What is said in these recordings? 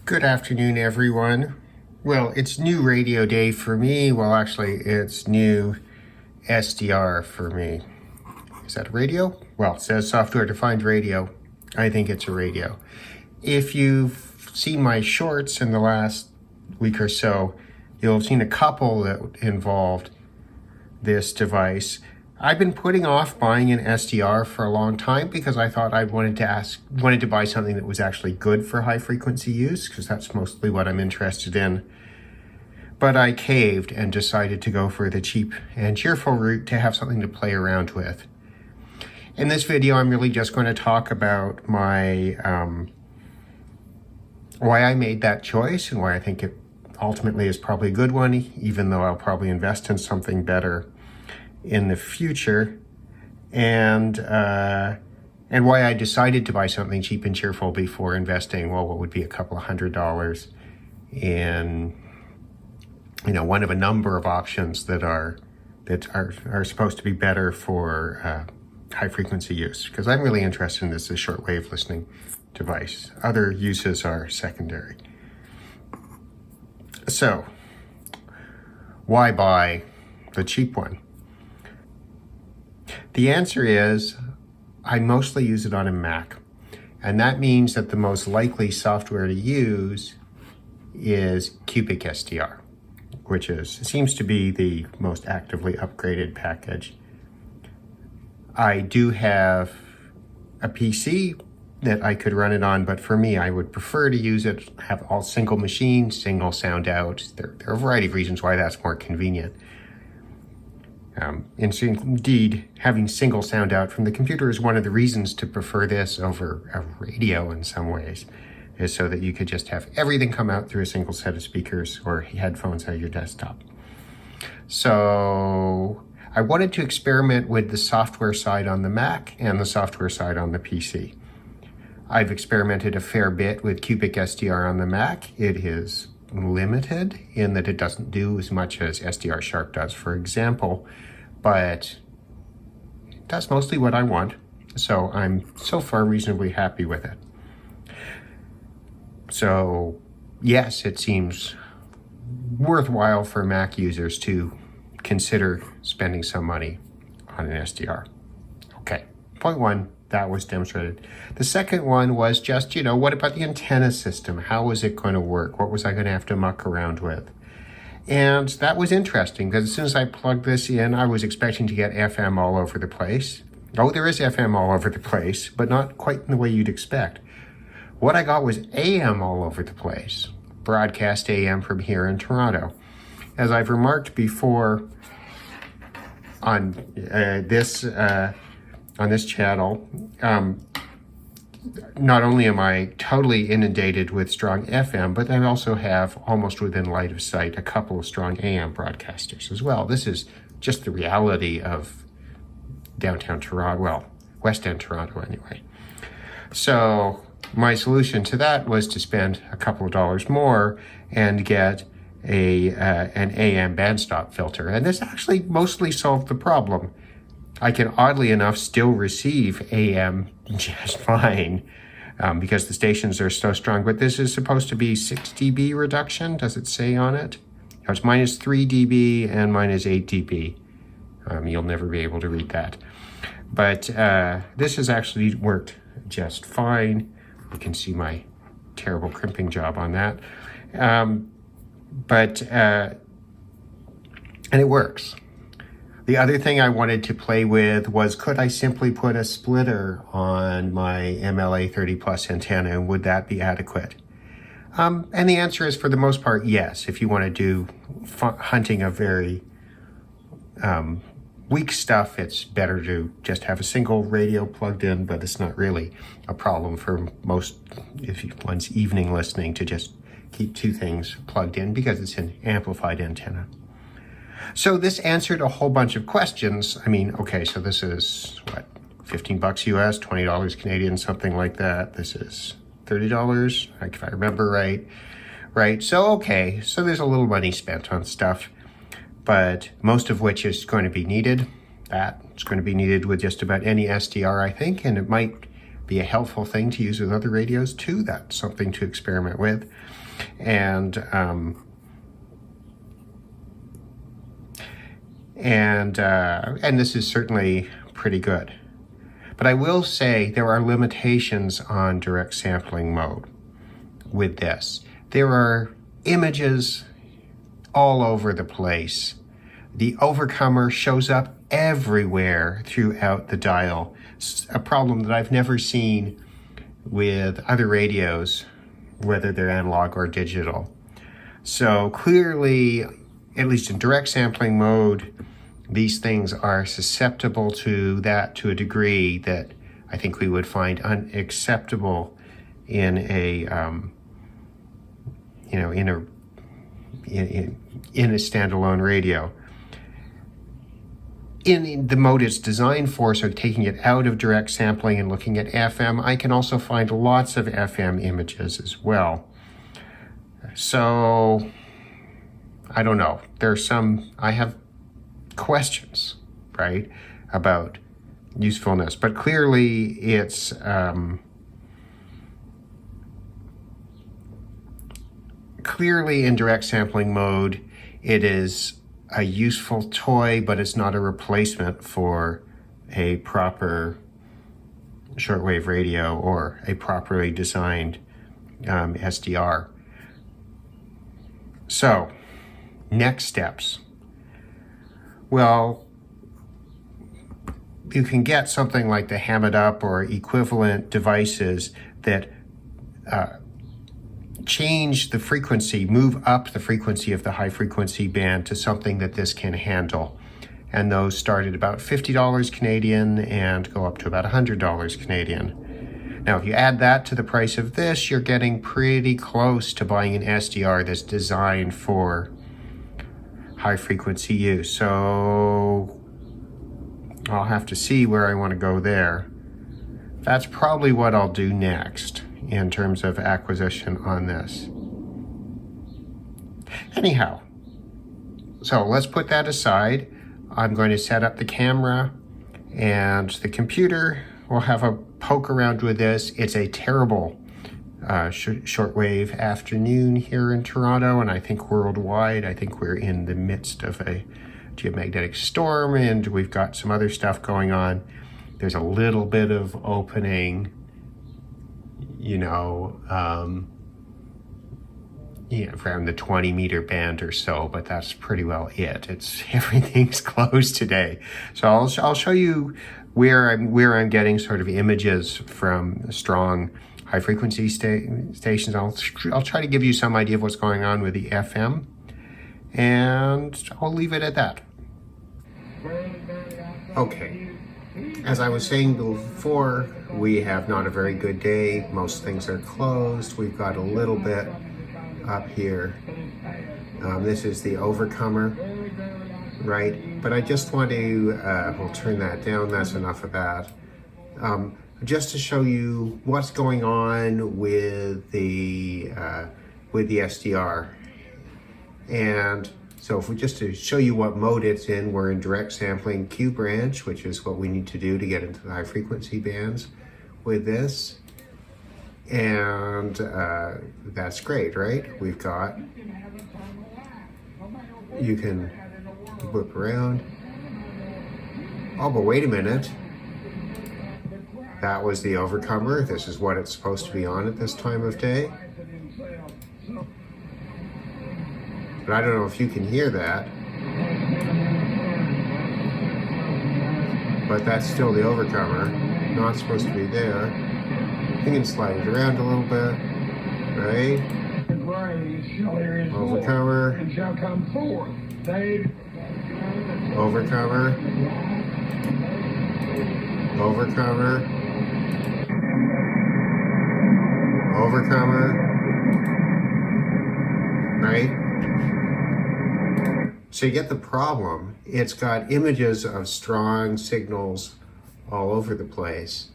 Good afternoon, everyone. Well, it's new radio day for me. Well, actually, it's new SDR for me. Is that a radio? Well, it says software-defined radio. I think it's a radio. If you've seen my shorts in the last week or so, you'll have seen a couple that involved this device. I've been putting off buying an SDR for a long time because I thought I wanted to buy something that was actually good for high frequency use, because that's mostly what I'm interested in. But I caved and decided to go for the cheap and cheerful route to have something to play around with. In this video, I'm really just going to talk about my why I made that choice and why I think it ultimately is probably a good one, even though I'll probably invest in something better in the future, and why I decided to buy something cheap and cheerful before investing, well, what would be a couple of $100 in, one of a number of options that are supposed to be better for high frequency use, because I'm really interested in this as a shortwave listening device. Other uses are secondary. So, why buy the cheap one? The answer is, I mostly use it on a Mac. And that means that the most likely software to use is Cubic SDR, which seems to be the most actively upgraded package. I do have a PC that I could run it on, but for me, I would prefer to use it, have all single machines, single sound out. There are a variety of reasons why that's more convenient. Indeed, having single sound out from the computer is one of the reasons to prefer this over a radio in some ways, is so that you could just have everything come out through a single set of speakers or headphones at your desktop. So I wanted to experiment with the software side on the Mac and the software side on the PC. I've experimented a fair bit with Cubic SDR on the Mac. It is limited in that it doesn't do as much as SDR Sharp does, for example, but it does mostly what I want, so I'm so far reasonably happy with it. So yes, it seems worthwhile for Mac users to consider spending some money on an SDR. Okay, point one, that was demonstrated. The second one was just, what about the antenna system? How was it going to work? What was I going to have to muck around with? And that was interesting, because as soon as I plugged this in, I was expecting to get FM all over the place. Oh, there is FM all over the place, but not quite in the way you'd expect. What I got was AM all over the place. Broadcast AM from here in Toronto. As I've remarked before on this channel, not only am I totally inundated with strong FM, but I also have, almost within light of sight, a couple of strong AM broadcasters as well. This is just the reality of downtown Toronto, well, West End Toronto anyway. So my solution to that was to spend a couple of dollars more and get an AM bandstop filter. And this actually mostly solved the problem. I can, oddly enough, still receive AM just fine because the stations are so strong. But this is supposed to be 6 dB reduction. Does it say on it? It's minus 3 dB and minus 8 dB. You'll never be able to read that. But this has actually worked just fine. You can see my terrible crimping job on that. And it works. The other thing I wanted to play with was, could I simply put a splitter on my MLA 30 plus antenna, and would that be adequate? And the answer is, for the most part, yes. If you want to do hunting of very weak stuff, it's better to just have a single radio plugged in, but it's not really a problem for most, if one's evening listening, to just keep two things plugged in because it's an amplified antenna. So this answered a whole bunch of questions. I mean, okay, so this is what, $15 US, $20 Canadian, something like that. This is $30, if I remember right? So, okay, so there's a little money spent on stuff, but most of which is going to be needed. That's going to be needed with just about any SDR, I think, and it might be a helpful thing to use with other radios too. That's something to experiment with. And this is certainly pretty good. But I will say there are limitations on direct sampling mode with this. There are images all over the place. The overcomer shows up everywhere throughout the dial. It's a problem that I've never seen with other radios, whether they're analog or digital. So clearly, at least in direct sampling mode, these things are susceptible to that to a degree that I think we would find unacceptable in a in a standalone radio. In the mode it's designed for, so taking it out of direct sampling and looking at FM, I can also find lots of FM images as well. So, I don't know. I have questions, right, about usefulness, but clearly it's clearly in direct sampling mode, it is a useful toy, but it's not a replacement for a proper shortwave radio or a properly designed SDR. So, next steps. Well, you can get something like the Ham It Up or equivalent devices that change the frequency, move up the frequency of the high frequency band to something that this can handle. And those start at about $50 Canadian and go up to about $100 Canadian. Now, if you add that to the price of this, you're getting pretty close to buying an SDR that's designed for high frequency use. So I'll have to see where I want to go there. That's probably what I'll do next in terms of acquisition on this. Anyhow, so let's put that aside. I'm going to set up the camera and the computer. We'll have a poke around with this. It's a terrible shortwave afternoon here in Toronto, and I think worldwide. I think we're in the midst of a geomagnetic storm, and we've got some other stuff going on. There's a little bit of opening, around the 20 meter band or so, but that's pretty well it. Everything's closed today. So I'll show you where I'm getting sort of images from strong high frequency stations. I'll try to give you some idea of what's going on with the FM, and I'll leave it at that. Okay. As I was saying before, we have not a very good day. Most things are closed. We've got a little bit up here. This is the overcomer, right? But I just want to, we'll turn that down. That's enough of that. Just to show you what's going on with the SDR. And so if we just to show you what mode it's in, we're in direct sampling Q branch, which is what we need to do to get into the high frequency bands with this. And that's great, right? We've got, you can whip around. Oh, but wait a minute. That was the overcomer. This is what it's supposed to be on at this time of day. But I don't know if you can hear that. But that's still the overcomer. Not supposed to be there. You can slide it around a little bit, right? Overcomer. Overcomer. Overcomer. Overcomer. Right? So you get the problem. It's got images of strong signals all over the place.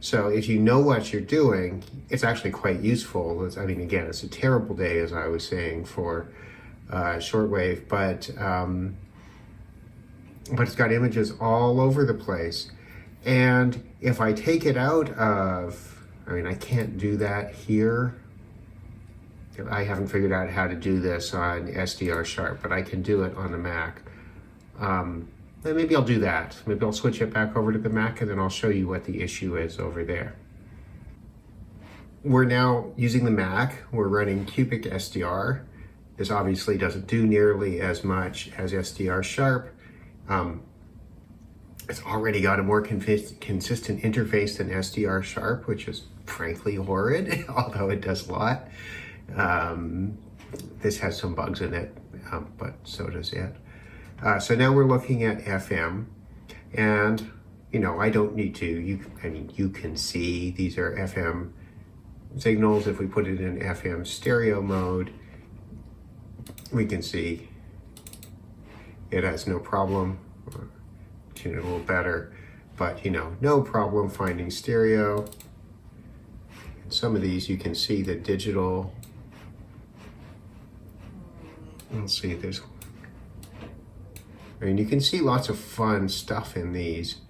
So if you know what you're doing, it's actually quite useful. Again, it's a terrible day, as I was saying, for shortwave, but it's got images all over the place. And if I take it out of, I can't do that here. I haven't figured out how to do this on SDR Sharp, but I can do it on the Mac. Then maybe I'll do that. Maybe I'll switch it back over to the Mac and then I'll show you what the issue is over there. We're now using the Mac. We're running Cubic SDR. This obviously doesn't do nearly as much as SDR Sharp. It's already got a more consistent interface than SDR Sharp, which is frankly horrid, although it does a lot. This has some bugs in it, but so does it. So now we're looking at FM, and I don't need to. You can see these are FM signals. If we put it in FM stereo mode, we can see it has no problem. Tune it a little better, but no problem finding stereo. And some of these you can see the digital. Let's see, you can see lots of fun stuff in these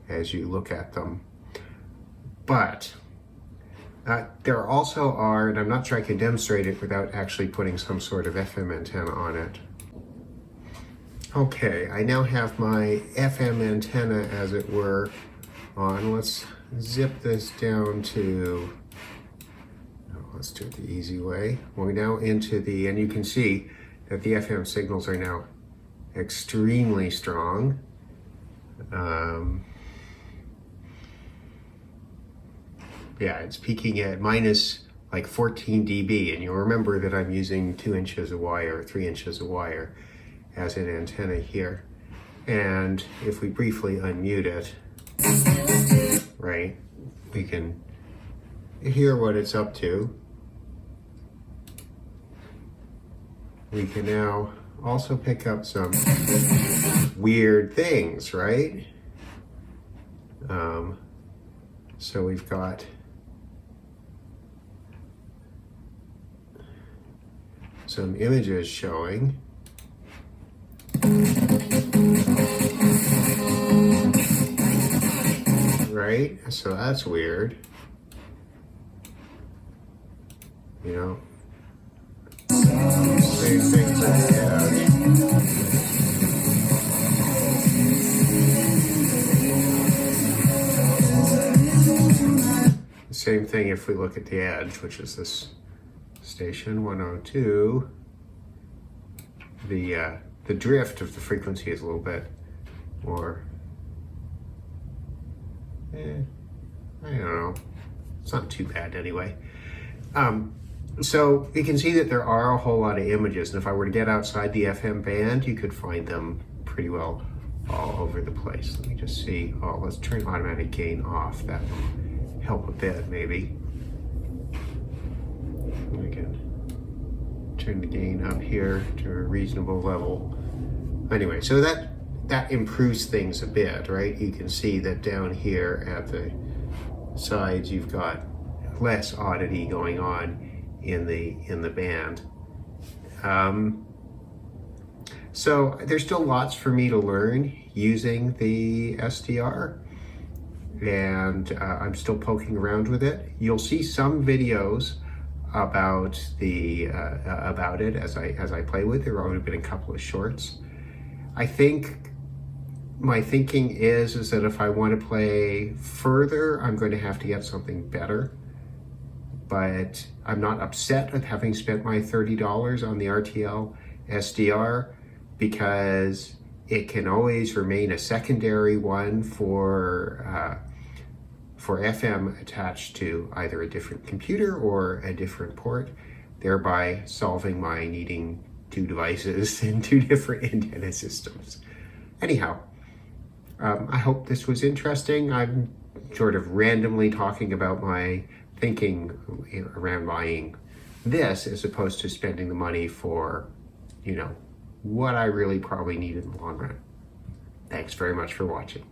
as you look at them. But there also are, and I'm not sure I can demonstrate it without actually putting some sort of FM antenna on it. Okay, I now have my FM antenna, as it were, on. Let's zip this down to, let's do it the easy way. We're now into the, and you can see that the FM signals are now extremely strong. Yeah, it's peaking at minus like 14 dB, and you'll remember that I'm using 2 inches of wire, 3 inches of wire as an antenna here. And if we briefly unmute it, right, we can hear what it's up to. We can now also pick up some weird things, right? So we've got some images showing. Right? So that's weird. Same thing for the edge. Same thing if we look at the edge, which is this station 102. The drift of the frequency is a little bit more, I don't know. It's not too bad anyway. So you can see that there are a whole lot of images, and if I were to get outside the FM band, you could find them pretty well all over the place. Let me just see. Oh, let's turn automatic gain off. That will help a bit, maybe. We can turn the gain up here to a reasonable level. Anyway, so that improves things a bit, right? You can see that down here at the sides, you've got less oddity going on in the band. So there's still lots for me to learn using the SDR, and I'm still poking around with it. You'll see some videos about it as I play with it. There have only been a couple of shorts. I think my thinking is that if I want to play further, I'm going to have to get something better. But I'm not upset with having spent my $30 on the RTL SDR, because it can always remain a secondary one for FM attached to either a different computer or a different port, thereby solving my needing 2 devices and 2 different antenna systems. Anyhow, I hope this was interesting. I'm sort of randomly talking about my thinking around buying this as opposed to spending the money for, what I really probably need in the long run. Thanks very much for watching.